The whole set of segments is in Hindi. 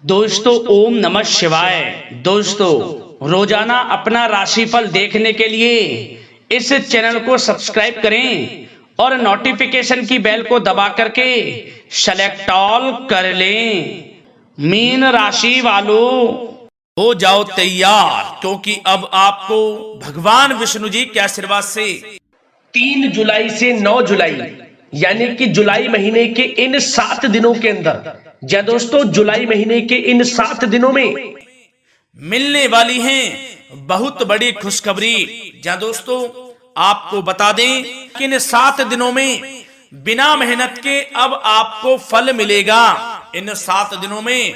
दोस्तों ओम नमः शिवाय। दोस्तों रोजाना अपना राशिफल देखने के लिए इस चैनल को सब्सक्राइब करें और नोटिफिकेशन की बेल को दबा करके सेलेक्ट ऑल कर लें। मीन राशि वालों हो जाओ तैयार, क्योंकि अब आपको भगवान विष्णु जी के आशीर्वाद से 3 जुलाई से 9 जुलाई यानी कि जुलाई महीने के इन 7 दिनों के अंदर, या दोस्तों जुलाई महीने के इन 7 दिनों में मिलने वाली हैं बहुत बड़ी खुशखबरी। जहां दोस्तों आपको बता दें कि इन 7 दिनों में बिना मेहनत के अब आपको फल मिलेगा। इन 7 दिनों में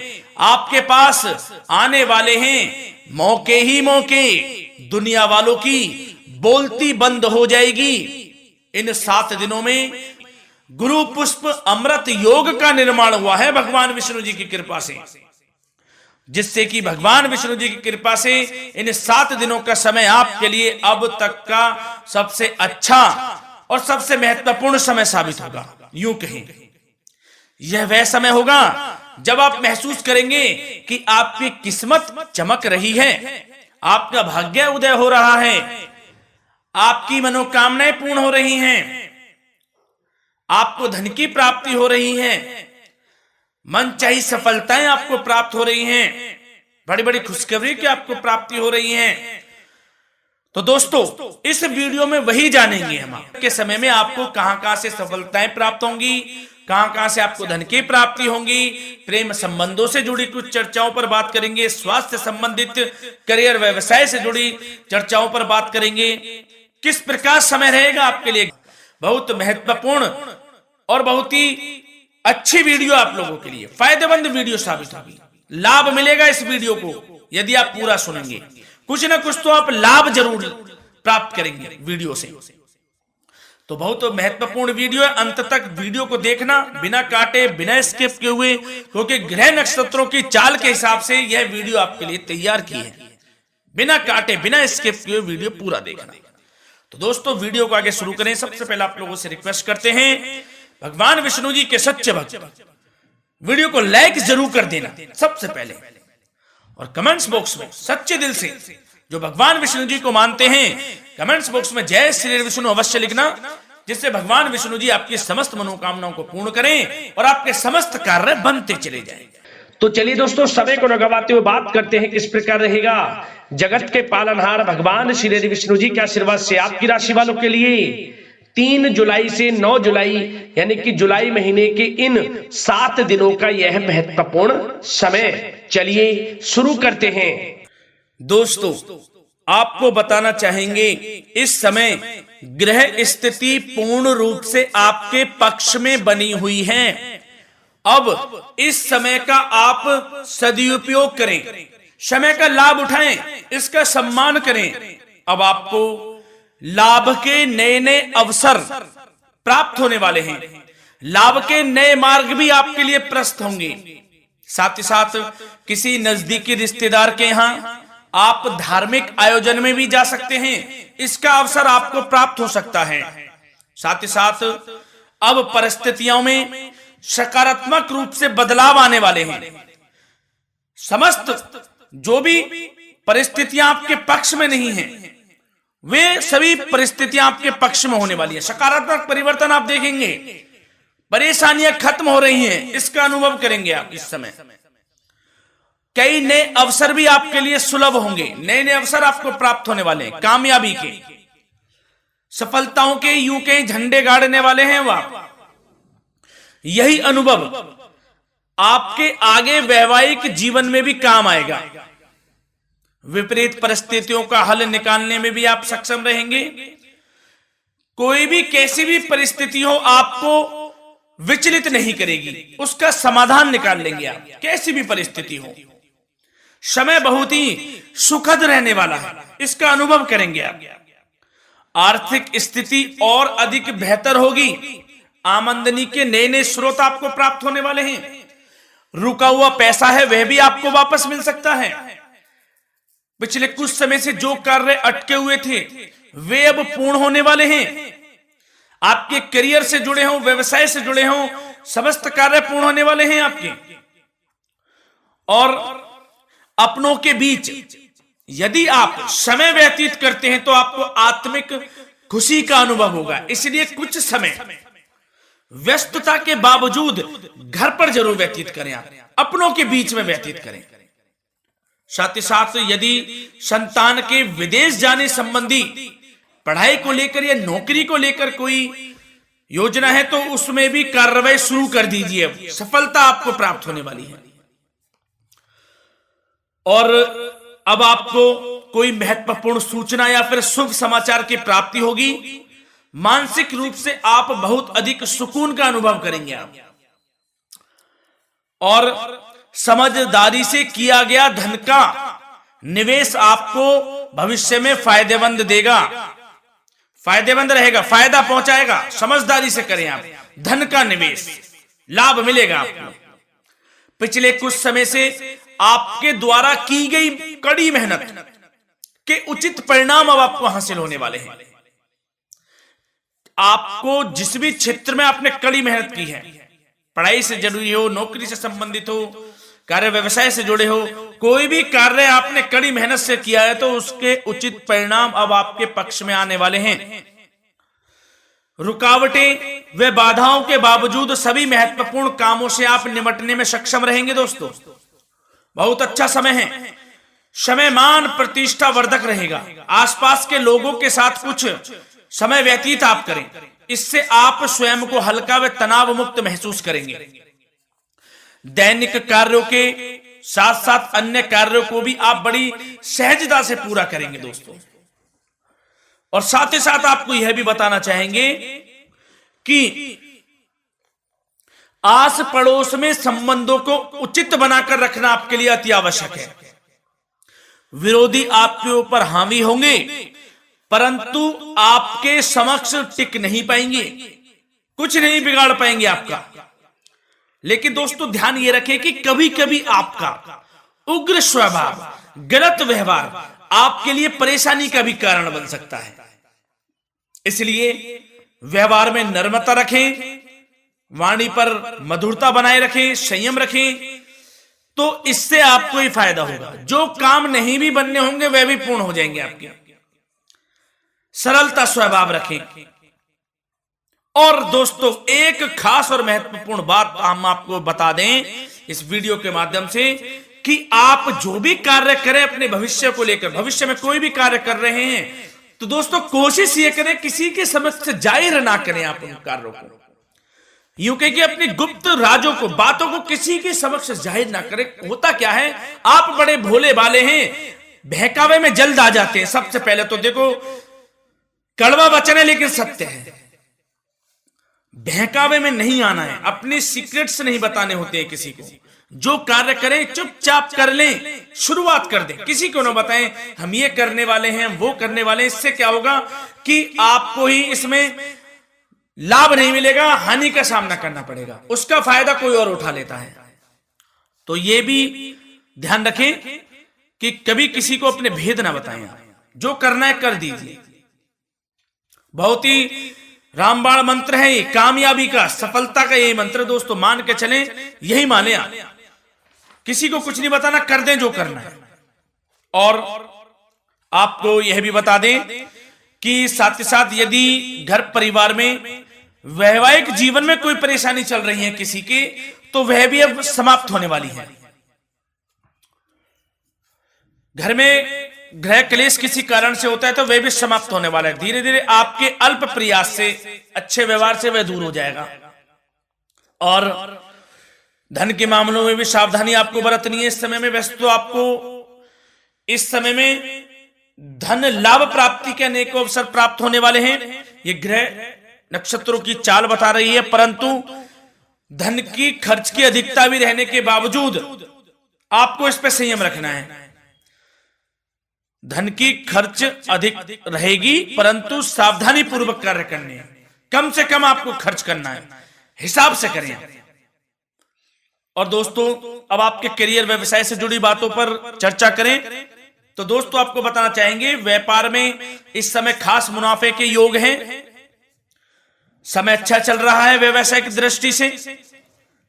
आपके पास आने वाले हैं मौके ही मौके। दुनिया वालों की बोलती बंद हो जाएगी। इन 7 दिनों में गुरु पुष्प अमृत योग का निर्माण हुआ है भगवान विष्णु जी की कृपा से, जिससे कि भगवान विष्णु जी की कृपा से इन 7 दिनों का समय आपके लिए अब तक का सबसे अच्छा और सबसे महत्वपूर्ण समय साबित होगा। यूं कहें यह वह समय होगा जब आप महसूस करेंगे कि आपकी किस्मत चमक रही है, आपका भाग्य उदय हो रहा है, आपकी मनोकामनाएं पूर्ण हो रही हैं, आपको धन की प्राप्ति हो रही है, मनचाही सफलताएं आपको प्राप्त हो रही हैं, बड़ी बड़ी खुशखबरी की आपको प्राप्ति हो रही है। तो दोस्तों इस वीडियो में वही जानेंगे हम के समय में आपको कहां से सफलताएं प्राप्त होंगी, कहां से आपको धन की प्राप्ति होंगी, प्रेम संबंधों से जुड़ी कुछ चर्चाओं पर बात करेंगे, स्वास्थ्य संबंधित करियर व्यवसाय से जुड़ी चर्चाओं पर बात करेंगे। किस प्रकार समय रहेगा आपके लिए, बहुत महत्वपूर्ण और बहुत ही अच्छी वीडियो आप लोगों के लिए, फायदेमंद वीडियो साबित होगी। लाभ मिलेगा इस वीडियो को यदि आप पूरा सुनेंगे, कुछ ना कुछ तो आप लाभ जरूर प्राप्त करेंगे वीडियो से। तो बहुत महत्वपूर्ण वीडियो है, अंत तक वीडियो को देखना बिना काटे बिना स्किप किए हुए, क्योंकि ग्रह नक्षत्रों की चाल के हिसाब से यह वीडियो आपके लिए तैयार की है। बिना काटे बिना स्किप किए वीडियो पूरा देखना। तो दोस्तों वीडियो को आगे शुरू करें। सबसे पहले आप लोगों से रिक्वेस्ट करते हैं, भगवान विष्णु जी के सच्चे भक्त वीडियो को लाइक जरूर कर देना सबसे पहले, और कमेंट्स बॉक्स में सच्चे दिल से जो भगवान विष्णु जी को मानते हैं कमेंट्स बॉक्स में जय श्री विष्णु अवश्य लिखना, जिससे भगवान विष्णु जी आपकी समस्त मनोकामनाओं को पूर्ण करें और आपके समस्त कार्य बनते चले जाएं। तो चलिए दोस्तों समय को न गवाते हुए बात करते हैं किस प्रकार रहेगा जगत के पालनहार भगवान श्री विष्णु जी के आशीर्वाद से आपकी राशि वालों के लिए 3 जुलाई से 9 जुलाई यानी कि जुलाई महीने के इन 7 दिनों का यह महत्वपूर्ण समय। चलिए शुरू करते हैं। दोस्तों आपको बताना चाहेंगे इस समय ग्रह स्थिति पूर्ण रूप से आपके पक्ष में बनी हुई है। अब इस समय का आप सदुपयोग करें, समय का लाभ उठाएं, इसका सम्मान करें। अब आपको लाभ के नए नए अवसर प्राप्त होने वाले हैं, लाभ के नए मार्ग भी आपके लिए प्रशस्त होंगे। साथ ही साथ किसी नजदीकी रिश्तेदार के यहाँ आप धार्मिक आयोजन में भी जा सकते हैं, इसका अवसर आपको प्राप्त हो सकता है। साथ ही साथ अब परिस्थितियों में सकारात्मक रूप से बदलाव आने वाले हैं। समस्त जो भी परिस्थितियां आपके पक्ष में नहीं हैं, वे सभी परिस्थितियां आपके पक्ष में होने वाली है। सकारात्मक परिवर्तन आप देखेंगे, परेशानियां खत्म हो रही हैं, इसका अनुभव करेंगे आप इस समय। कई नए अवसर भी आपके लिए सुलभ होंगे, नए नए अवसर आपको प्राप्त होने वाले हैं, कामयाबी के, सफलताओं के यूं के झंडे गाड़ने वाले हैं वह। यही अनुभव आपके आगे वैवाहिक जीवन में भी काम आएगा। विपरीत परिस्थितियों का हल निकालने में भी आप सक्षम रहेंगे। कोई भी कैसी भी परिस्थिति हो आपको विचलित नहीं करेगी, उसका समाधान निकाल लेंगे आप, कैसी भी परिस्थिति हो। समय बहुत ही सुखद रहने वाला है, इसका अनुभव करेंगे आप। आर्थिक स्थिति और अधिक बेहतर होगी, आमदनी के नए नए स्रोत आपको प्राप्त होने वाले हैं। रुका हुआ पैसा है वह भी आपको वापस मिल सकता है। पिछले कुछ समय से जो कार्य अटके हुए थे वे अब पूर्ण होने वाले हैं। आपके करियर से जुड़े हों, व्यवसाय से जुड़े हों, समस्त कार्य पूर्ण होने वाले हैं आपके। और अपनों के बीच यदि आप समय व्यतीत करते हैं तो आपको आत्मिक खुशी का अनुभव होगा। इसलिए कुछ समय व्यस्तता के बावजूद घर पर जरूर व्यतीत करें, आप अपनों के बीच में व्यतीत करें। साथ ही साथ यदि संतान के विदेश जाने संबंधी पढ़ाई को लेकर या नौकरी को लेकर कोई योजना है तो उसमें भी कार्रवाई शुरू कर दीजिए, सफलता आपको प्राप्त होने वाली है। और अब आपको कोई महत्वपूर्ण सूचना या फिर शुभ समाचार की प्राप्ति होगी। मानसिक रूप से आप बहुत अधिक सुकून का अनुभव करेंगे आप, और समझदारी से किया गया धन का निवेश आपको भविष्य में फायदेमंद देगा, फायदेमंद रहेगा, फायदा पहुंचाएगा। समझदारी से करें आप, धन का निवेश, लाभ मिलेगा आपको। पिछले कुछ समय से आपके द्वारा की गई कड़ी मेहनत के उचित परिणाम अब आपको हासिल होने वाले हैं। आपको जिस भी क्षेत्र में आपने कड़ी मेहनत की है, पढ़ाई से जरूरी हो, नौकरी से संबंधित हो, कार्य व्यवसाय से जुड़े हो, कोई भी कार्य आपने कड़ी मेहनत से किया है तो उसके उचित परिणाम अब आपके पक्ष में आने वाले हैं। रुकावटें व बाधाओं के बावजूद सभी महत्वपूर्ण कामों से आप निपटने में सक्षम रहेंगे। दोस्तों बहुत अच्छा समय है, समय मान प्रतिष्ठा वर्धक रहेगा। आसपास के लोगों के साथ कुछ समय व्यतीत आप करें, इससे आप स्वयं को हल्का व तनाव मुक्त महसूस करेंगे। दैनिक कार्यों के साथ साथ अन्य कार्यों को भी आप बड़ी सहजता से पूरा करेंगे दोस्तों। और साथ ही साथ आपको यह भी बताना चाहेंगे कि आस पड़ोस में संबंधों को उचित बनाकर रखना आपके लिए अति आवश्यक है। विरोधी आपके ऊपर हावी होंगे परंतु आपके समक्ष टिक नहीं पाएंगे, कुछ नहीं बिगाड़ पाएंगे आपका। लेकिन दोस्तों ध्यान ये रखें कि कभी कभी आपका उग्र स्वभाव, गलत व्यवहार आपके लिए परेशानी का भी कारण बन सकता है। इसलिए व्यवहार में नम्रता रखें, वाणी पर मधुरता बनाए रखें, संयम रखें, तो इससे आपको ही फायदा होगा। जो काम नहीं भी बनने होंगे वह भी पूर्ण हो जाएंगे आपके। सरलता स्वभाव रखें। और दोस्तों एक खास और महत्वपूर्ण बात हम आपको बता दें इस वीडियो के माध्यम से कि आप जो भी कार्य करें अपने भविष्य को लेकर, भविष्य में कोई भी कार्य कर रहे हैं तो दोस्तों कोशिश ये करें किसी के समक्ष जाहिर ना करें आप उन कार्यों को। यूं कह कि अपनी गुप्त राजों को, बातों को किसी के समक्ष जाहिर ना करें। होता क्या है, आप बड़े भोले भाले हैं, बहकावे में जल्द आ जाते हैं। सबसे पहले तो देखो कड़वा वचन है लेकिन सत्य है, बहकावे में नहीं आना है, अपने सीक्रेट्स नहीं बताने होते हैं किसी को। जो कार्य करें चुपचाप कर लें, शुरुआत कर दें, किसी को ना बताएं हम ये करने वाले हैं, वो करने वाले हैं। इससे क्या होगा कि आपको ही इसमें लाभ नहीं मिलेगा, हानि का सामना करना पड़ेगा, उसका फायदा कोई और उठा लेता है। तो ये भी ध्यान रखें कि कभी किसी को अपने भेद ना बताएं, जो करना है कर दीजिए। बहुत ही रामबाण मंत्र है ये, कामयाबी का, सफलता का यही मंत्र दोस्तों, मान के चलें, यही माने आप। किसी को कुछ नहीं बताना, कर दें जो करना है। और आपको यह भी बता दें कि साथ ही साथ यदि घर परिवार में वैवाहिक जीवन में कोई परेशानी चल रही है किसी की, तो वह भी अब समाप्त होने वाली है। घर में गृह क्लेश किसी कारण से होता है तो वह भी समाप्त होने वाला है। धीरे धीरे आपके अल्प प्रयास से, अच्छे व्यवहार से वह दूर हो जाएगा। और धन के मामलों में भी सावधानी आपको बरतनी है इस समय में। वैसे तो आपको इस समय में धन लाभ प्राप्ति के अनेक अवसर प्राप्त होने वाले हैं, ये ग्रह नक्षत्रों की चाल बता रही है। परंतु धन की खर्च की अधिकता भी रहने के बावजूद आपको इस पर संयम रखना है। धन की खर्च अधिक रहेगी परंतु सावधानी पूर्वक कार्य करने हैं, कम से कम आपको खर्च करना है, हिसाब से करें। और दोस्तों अब आपके करियर व्यवसाय से जुड़ी बातों पर चर्चा करें तो दोस्तों आपको बताना चाहेंगे व्यापार में इस समय खास मुनाफे के योग हैं। समय अच्छा चल रहा है, व्यवसाय की दृष्टि से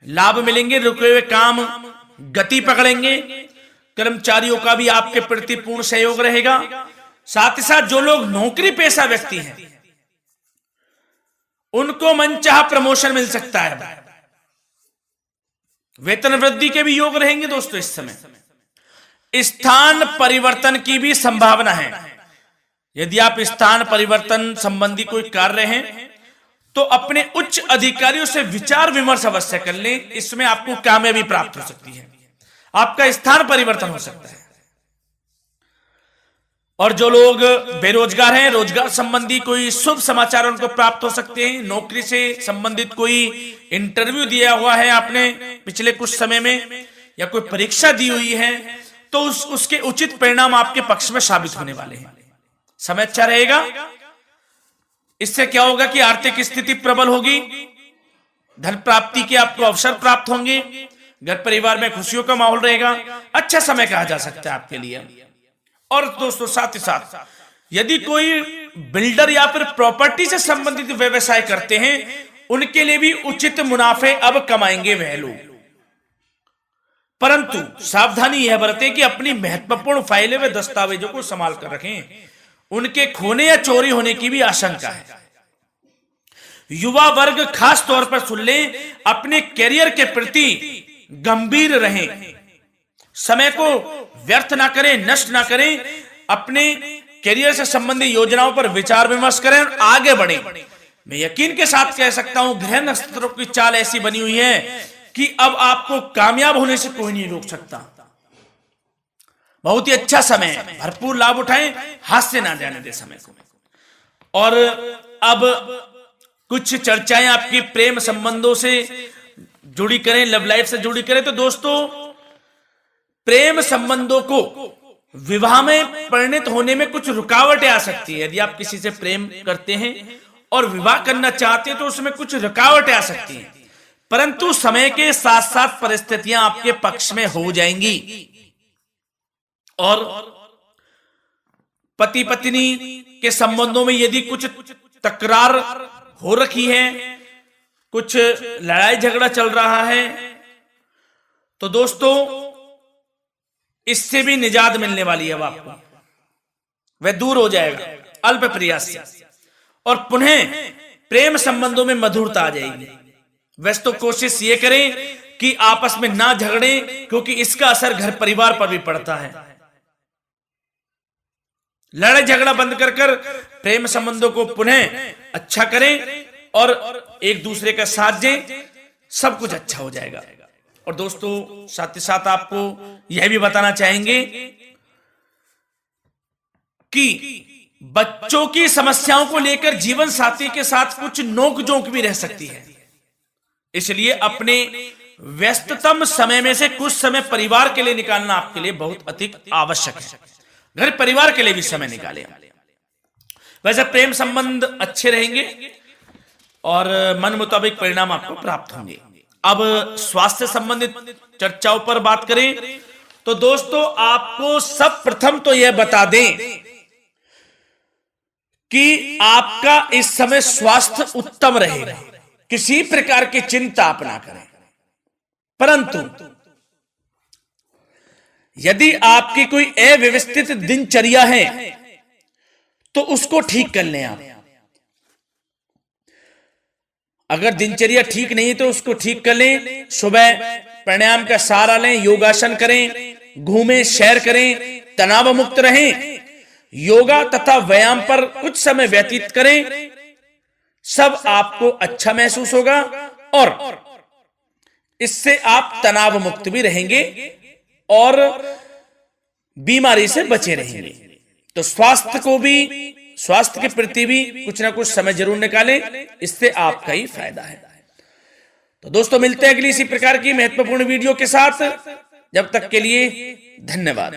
लाभ मिलेंगे, रुके हुए काम गति पकड़ेंगे। कर्मचारियों का भी आपके प्रति पूर्ण सहयोग रहेगा। साथ ही साथ जो लोग नौकरी पेशा व्यक्ति हैं उनको मनचाहा प्रमोशन मिल सकता है। वेतन वृद्धि के भी योग रहेंगे दोस्तों। इस समय स्थान परिवर्तन की भी संभावना है। यदि आप स्थान परिवर्तन संबंधी कोई कार्य हैं तो अपने उच्च अधिकारियों से विचार विमर्श अवश्य कर लें। इसमें आपको कामयाबी प्राप्त हो सकती है, आपका स्थान परिवर्तन हो सकता है। और जो लोग बेरोजगार हैं, रोजगार संबंधी कोई शुभ समाचार उनको प्राप्त हो सकते हैं। नौकरी से संबंधित कोई इंटरव्यू दिया हुआ है आपने पिछले कुछ समय में, या कोई परीक्षा दी हुई है, तो उसके उचित परिणाम आपके पक्ष में साबित होने वाले हैं। समय अच्छा रहेगा। इससे क्या होगा कि आर्थिक स्थिति प्रबल होगी, धन प्राप्ति के आपको अवसर प्राप्त होंगे, घर परिवार में खुशियों का माहौल रहेगा। अच्छा समय कहा जा सकता है आपके लिए। और दोस्तों साथ ही साथ यदि कोई बिल्डर या फिर प्रॉपर्टी से संबंधित व्यवसाय करते हैं उनके लिए भी उचित मुनाफे अब कमाएंगे वह लोग। परंतु सावधानी यह बरतें कि अपनी महत्वपूर्ण फाइलें व दस्तावेजों को संभाल कर रखें। उनके खोने या चोरी होने की भी आशंका है। युवा वर्ग खास तौर पर सुन लें, अपने करियर के प्रति गंभीर रहें। समय को व्यर्थ ना करें, नष्ट ना करें। अपने करियर से संबंधित योजनाओं पर विचार विमर्श करें और आगे बढ़ें। मैं यकीन के साथ कह सकता हूं ग्रह नक्षत्रों की चाल ऐसी बनी हुई है कि अब आपको कामयाब होने से कोई नहीं रोक सकता। बहुत ही अच्छा समय है, भरपूर लाभ उठाएं, हाथ से ना जाने दे समय को। और अब कुछ चर्चाएं आपकी प्रेम संबंधों से जुड़ी करें, लव लाइफ से जुड़ी करें। तो दोस्तों प्रेम संबंधों को विवाह में परिणत होने में कुछ रुकावटें आ सकती है। यदि आप किसी से प्रेम करते हैं और विवाह करना चाहते हैं तो उसमें कुछ रुकावटें आ सकती हैं, परंतु समय के साथ साथ परिस्थितियां आपके पक्ष में हो जाएंगी। और पति पत्नी के संबंधों में यदि कुछ तकरार हो रखी है, कुछ लड़ाई झगड़ा चल रहा है, तो दोस्तों इससे भी निजात मिलने वाली है। अब आपको वह दूर हो जाएगा अल्प प्रयास से, और पुनः प्रेम संबंधों में मधुरता आ जाएगी। वैसे तो कोशिश ये करें कि आपस में ना झगड़ें, क्योंकि इसका असर घर परिवार पर भी पड़ता है। लड़ाई झगड़ा बंद कर प्रेम संबंधों को पुनः अच्छा करें और एक दूसरे का साथ दें, सब कुछ अच्छा हो जाएगा। और दोस्तों साथ ही साथ आपको यह भी बताना चाहेंगे कि बच्चों की समस्याओं को लेकर जीवन साथी के साथ कुछ नोकझोंक भी रह सकती है। इसलिए अपने व्यस्ततम समय में से कुछ समय परिवार के लिए निकालना आपके लिए बहुत अधिक आवश्यक है। घर परिवार के लिए भी समय निकालें। वैसे प्रेम संबंध अच्छे रहेंगे और मन मुताबिक परिणाम आपको प्राप्त होंगे। अब स्वास्थ्य संबंधित चर्चाओं पर बात करें तो दोस्तों आपको सब प्रथम तो यह बता दें कि आपका इस समय स्वास्थ्य उत्तम रहेगा, किसी प्रकार की चिंता आप ना करें। परंतु यदि आपकी कोई अव्यवस्थित दिनचर्या है तो उसको ठीक कर लें आप। अगर दिनचर्या ठीक नहीं तो उसको ठीक कर लें। सुबह प्राणायाम का सहारा लें, योगासन करें, घूमें, सैर करें, तनाव मुक्त रहें, योगा तथा व्यायाम पर कुछ समय व्यतीत करें। सब आपको अच्छा महसूस होगा और इससे आप तनाव मुक्त भी रहेंगे और बीमारी से बचे रहेंगे। तो स्वास्थ्य के प्रति भी कुछ ना कुछ समय जरूर निकालें, इससे आपका ही फायदा है। तो दोस्तों मिलते हैं अगली इसी प्रकार की महत्वपूर्ण वीडियो के साथ। जब तक के लिए धन्यवाद।